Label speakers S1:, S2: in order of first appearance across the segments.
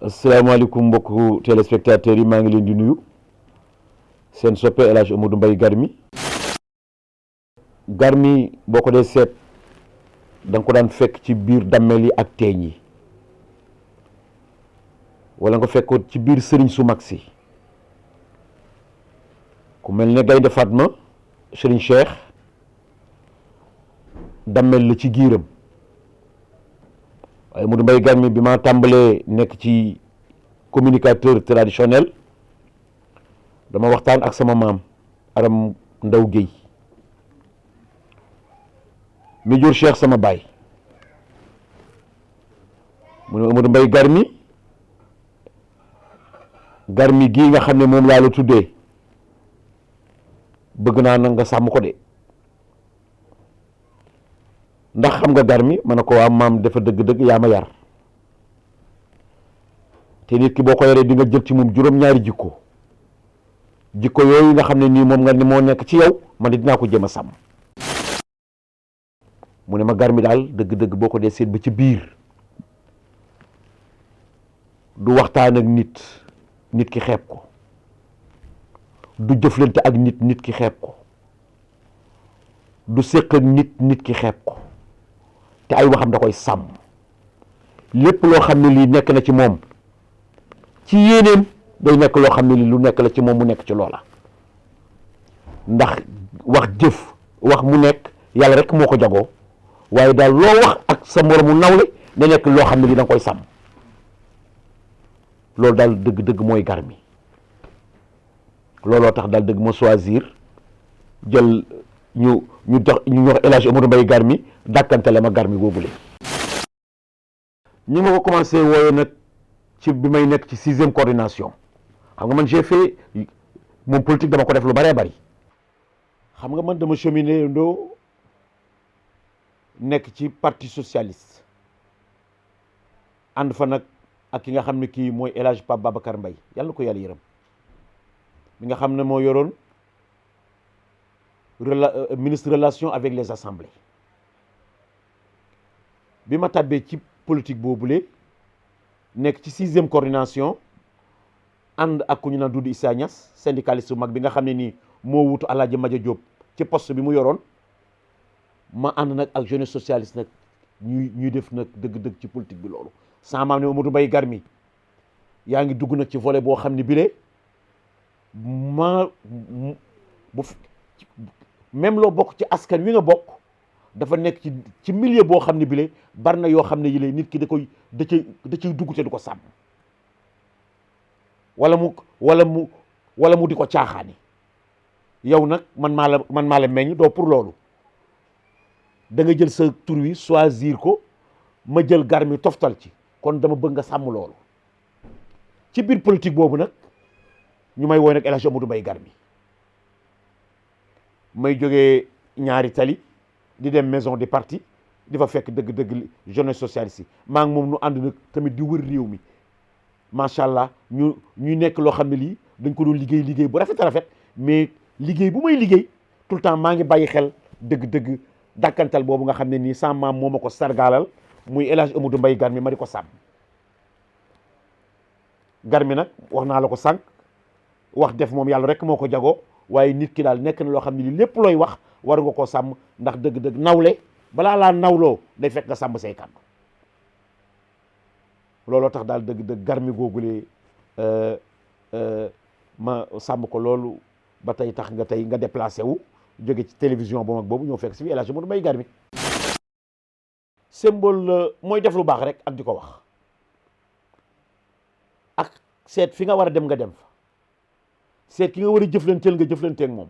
S1: asalaamaaleykum mbokku téléspectateurs yi maa ngi leen di nuyu seen soppe El Hadj Amadou Mbaye Garmi. Garmi boo ko dee seet da nga ko daan fekk ci biir dammel yi ak teeñ yi wala nga fekkoon ci biir sëriñ su mag si ku mel ne Gaynde Fatma sëriñ Cheikh dammel la ci giiram. waaye Amadou Mbaye Garmi bi ma tàmbalee nekk ci communicateur traditionnel dama waxtaan ak sama maam Aram Ndaw Guèye mi jur Cheikh sama baay mu ne Amadou Mbaye Garmi gii nga xam ne moom laa la tuddee bëgg naa nag nga sàmm ko de ndax xam nga Garmi ma ne ko waa maam dafa dëgg-dëgg yaa ma yar te nit ki boo ko yaree di nga jël ci moom juróom-ñaari jikko yooyu nga xam ne nii moom nga ni moo nekk ci yow man dinaa ko jéem a sàmm. mu ne ma Garmi daal dëgg-dëgg boo ko dee seet ba ci biir du waxtaan ak nit ki xeeb ko, du jëflante ak nit ki xeeb ko, du séq ak nit ki xeeb ko, te ay waxam da koy sàmm. lépp loo xam ne lii nekk na ci moom ci yéeneem day nekk loo xam ne lii lu nekk la ci moom mu nekk ci loola, ndax wax mu nekk yàlla rek moo ko jagoo, waaye daal loo wax ak sa moromu nawle da nekk loo xam ne lii da nga koy sàmm. loolu daal dëgg-dëgg mooy Garmi. looloo tax daal dëgg ma choisir jël ñu wax El Hadj Amadou Mbaye Garmi dàkkantele ma Garmi googule. ñi nga ko commencé wooye nag ci bi may nekk ci 6e coordination. xam nga man j'ai fait moom politique dama ko def lu bëree bëri. xam nga man dama cheminé ndoo nekk ci parti socialiste ànd fa nag ak ki nga xam ne kii mooy El Hadj Pape Babacar Mbaye yàlla na ko yàlla yërëm mi nga xam ne moo yoroon ministre relation avec les assemblées. bi ma tàbbee ci politique boobule nekk ci 6e coordination ànd ak ku ñu naan Doudou Issa Niass syndicaliste bu mag bi nga xam ne nii moo wutu Alaaji Madia Diop ci poste bi mu yoroon. ma ànd nag ak jeunesse socialiste nag ñuy def nag dëgg-dëgg ci politique bi loolu. sama maam ne Amadou Mbaye Garmi yaa ngi dugg nag ci volet boo xam ne bile même loo bokk ci askan wi nga bokk dafa nekk ci milieu boo xam ne bile bari na yoo xam ne yile nit ki da ciy dugg te du ko sàmm wala mu di ko caaxaani. yow nag man maa la meññ doo pour loolu da nga jël sa tur wi choisir ko ma jël Garmi toftal ci kon dama bëgg nga sàmm loolu. ci biir politique boobu nag ñu may woy nag El Hadj Amadou Mbaye Garmi may jógee ñaari tali di dem maison du parti di fa fekk dëgg-dëgg jeunesse socialiste yi maa ngi moom nu ànd nag tamit di wër réew mi macha allah ñu nekk loo xam ne lii dañ ko doon liggéey bu rafet a rafet mais liggéey bu may liggéey tout le temps maa ngi bàyyi xel dëgg-dëgg dàkkantal boobu nga xam ne nii sama maam moo ma ko sargaalal muy El Hadj Amadou Mbaye Garmi ma di ko sàmm. Garmi nag wax naa la ko sànq wax def moom yàlla rek moo ko jagoo waaye nit ki daal nekk na loo xam ne li lépp looy wax war nga koo sàmm ndax dëgg-dëgg nawle balaa laa nawloo day fekk nga sàmm say kàddu. looloo tax daal dëgg-dëgg Garmi googulee ma sàmm ko loolu ba tey tax nga déplacé wu jóge ci télévision bu mag boobu ñoo fekk si fi El Hadj Amadou Mbaye Garmi. symbole mooy def lu baax rek ak di ko wax ak seet fi nga war a dem nga dem fa seet ki nga war a jëflanteel nga jëflanteeg moom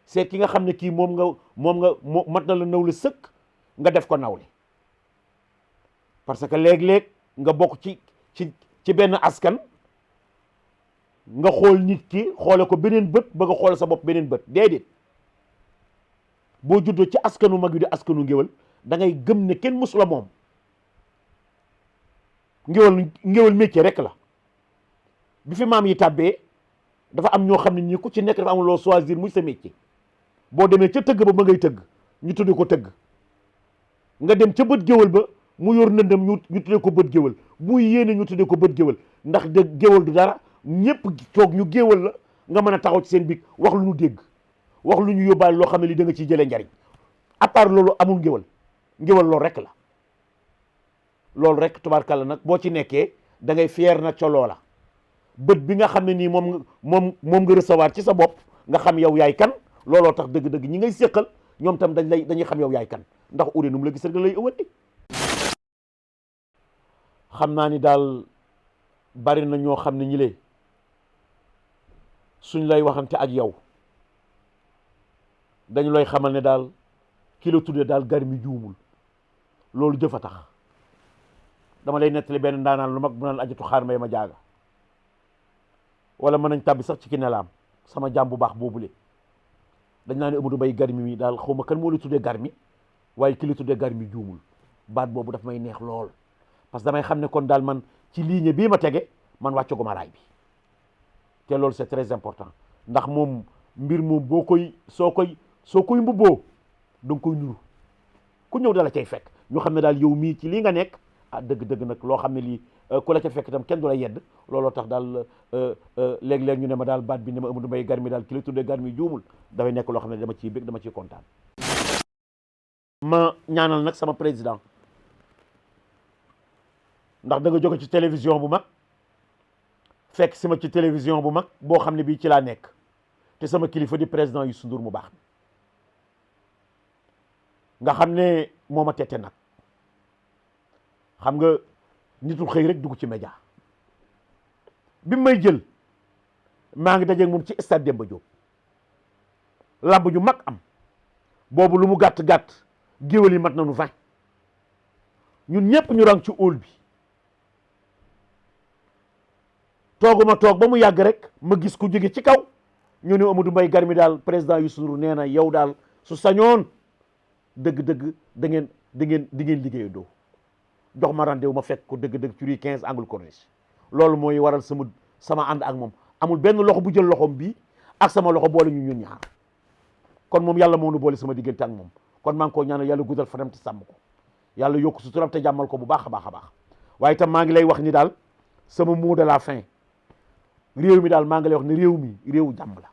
S1: seet ki nga xam ne kii moom nga mat na la nawle sëkk nga def ko nawle parce que léeg-léeg nga bokk ci benn askan nga xool nit ki xoole ko beneen bët bëgg a xool sa bopp beneen bët déedéet boo juddoo ci askanu mag wi di askanu ngéwal da ngay gëm ne kenn mësu la moom ngéwal métier rek la. bi fi maam yi tàbbee dafa am ñoo xam ne ñi ku ci nekk dafa am loo choisir muy sa métier boo demee ca tëgg ba ngay tëgg ñu tudde ko tëgg nga dem ca bët géwal ba mu yor ndëndëm ñu tuddee ko bët géwal buy yéene ñu tuddee ko bët géwal ndax de géwal du dara ñëpp toog ñu géwal la nga mën a taxaw ci seen biir wax lu ñu dégg wax lu ñu yóbbaale loo xam ne li da nga ciy jëlee njariñ à part loolu amul ngéwal loolu rek la loolu rek tubaarkàlla nag boo ci nekkee da ngay fier nag ca loola bët bi nga xam ne nii moom nga recevoir ci sa bopp nga xam yow yaay kan looloo tax dëgg-dëgg ñi ngay séqal ñoom tam dañuy xam yow yaay kan ndax urée nu mu la gis rek da lay ëwati xam naa ni daal bari na ñoo xam ne ñi lee suñ lay waxante ak yow dañu lay xamal ne daal ki la tuddee daal Garmi juumul loolu jëf a tax dama lay nettali benn ndaanaan lu mag bu naan ajatu xaar mbay ma jaaga wala mën nañ tàbbi sax ci ki nelaam sama jaam bu baax boobule dañ naa ne Amadou Mbaye Garmi mi daal xaw ma kan moo la tuddee Garmi waaye ki la tuddee Garmi juumul baat boobu daf may neex lool parce que damay xam ne kon daal man ci ligne bii ma tege man wàccaguma raay bi te loolu c'est très important ndax moom mbir moom soo koy mbubboo da nga koy nuru ku ñëw dala cay fekk ñu xam ne daal yow mii ci lii nga nekk dëgg-dëgg nag loo xam ne lii ku la ca fekk itam kenn du la yedd looloo tax daal léeg-léeg ñu ne ma daal baat bi ne ma Amadou Mbaye Garmi daal ki la tuddee Garmi juumul dafay nekk loo xam ne dama ciy bëgg dama ciy kontaan. ma ñaanal nag sama président ndax da nga jóge ci télévision bu mag fekk si ma ci télévision bu mag boo xam ne bii ci laa nekk te sama kilifa di président Youssou Ndour mu baax nga xam ne moo ma tette nag xam nga nitul xëy rek dugg ci média bi may jël maa ngi dajeeg moom ci stade Demba Diop lamb ju mag am boobu lu mu gàtt-gàtt géwél yi mat nañu 20 ñun ñëpp ñu rang ci hall bi tooguma toog ba mu yàgg rek ma gis ku jóge ci kaw ñu ne Amadou Mbaye Garmi daal président Youssou Ndour nee na yow daal su sañoon dëgg-dëgg di ngeen liggéeya doo jox ma rendez-vous ma fekk ko dëgg-dëgg ci rue 15 angle Corniche loolu mooy waral sama ànd ak moom amul benn loxo bu jël loxoom bii ak sama loxo boole ñu ñun ñaar kon moom yàlla moo nu boole sama diggante ak moom kon maa ngi ko ñaanal yàlla guddal fanam te sàmm ko yàlla yokk suturam te jàmmal ko bu baax a baax a baax waaye itam maa ngi lay wax ni daal sama mot de la fin réew mi daal maa ngi lay wax ne réew mi réewu jàmm la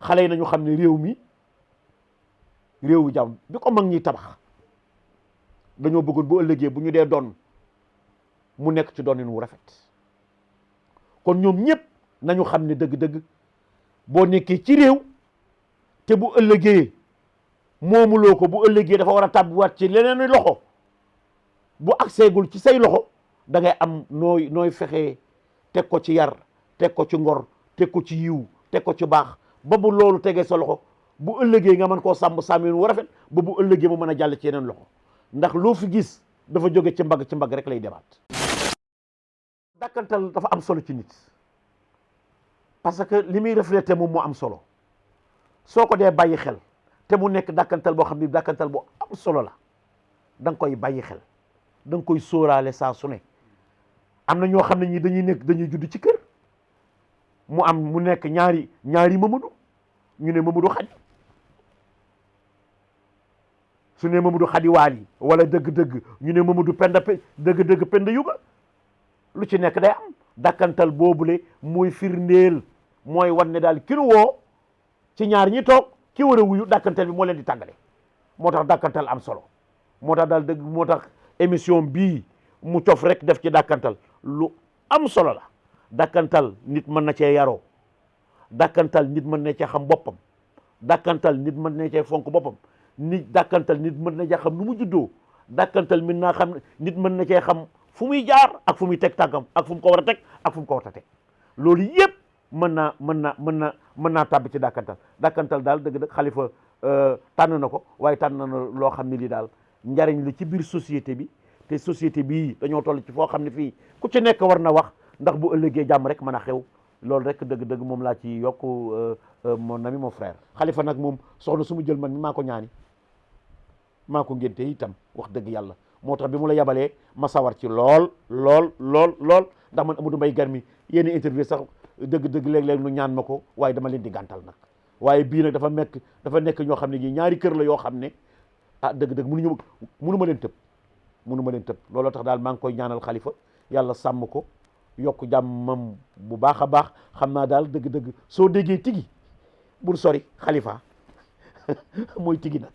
S1: xale yi nañu xam ne réew mi réewu jàmm bi ko mag ñi tabax dañoo bëggoon bu ëllëgee bu ñu dee doon mu nekk ci doonin wu rafet kon ñoom ñëpp nañu xam ne dëgg-dëgg boo nekkee ci réew te bu ëllëgee moomuloo ko bu ëllëgee dafa war a tàbbiwaat ci leneen loxo bu agseegul ci say loxo da ngay am nooy fexee teg ko ci yar teg ko ci ngor teg ko ci yiw teg ko ci baax ba bu loolu tegee sa loxo bu ëllëgee nga mën koo sàmm wu rafet ba bu ëllëgee mu mën a jàll ci yeneen loxo ndax loo fi gis dafa jóge ci mbagg rek lay demaat. dàkkantal dafa am solo ci nit parce que li muy reflété moom moo am solo soo ko dee bàyyi xel te mu nekk dàkkantal boo xam ne dàkkantal boo am solo la da nga koy bàyyi xel da nga koy sóoraale saa su ne am na ñoo xam ne ñi dañuy judd ci kër mu nekk ñaari Mamadou ñu ne Mamadou Xadi su ne Mamadou Xadi Waali wala dëgg-dëgg ñu ne Mamadou dëgg-dëgg Penda Yuga lu ci nekk day am dàkkantal boobule mooy firndeel mooy wan ne daal ki nu woo ci ñaar ñi toog ki war a wuyu dàkkantal bi moo leen di tàggale moo tax dàkkantal am solo moo tax daal dëgg moo tax émission bii mu cof rek def ci dàkkantal lu am solo la dàkkantal nit mën na cee yaroo dàkkantal nit mën na cee xam boppam dàkkantal nit mën na cee fonk boppam dàkkantal nit mën na cee xam nu mu juddoo dàkkantal nit mën na cee xam fu muy jaar ak fu muy teg tànkam ak fu mu ko war a teg ak fu mu ko war a teg loolu yëpp mën naa tàbbi ci dàkkantal daal dëgg-dëgg xalifa tànn na ko waaye tànn na loo xam ne lii daal njariñ li ci biir société bi te société bii dañoo toll ci foo xam ne fii ku ci nekk war na wax ndax bu ëllëgee jàmm rek mën a xew loolu rek dëgg-dëgg moom laa ci yokk mon ami mon frère xalifa nag moom soxna su mu jël man mi maa ko ñaani maa ko ngénte itam wax dëgg yàlla moo tax bi mu la yabalee ma sawar ci lool ndax man Amadou Mbaye Garmi yenn interview sax dëgg-dëgg léeg-léeg nu ñaan ma ko waaye dama leen di gàntal nag waaye bii nag dafa nekk ñoo xam ne ñi ñaari kër la yoo xam ne ah dëgg-dëgg mënuma leen tëb mënuma leen tëb looloo tax daal maa ngi koy ñaanal xalifa yàlla sàmm ko yokk jàmmam bu baax a baax xam naa daal dëgg-dëgg soo déggee tigi bul sori xalifa mooy tigi nag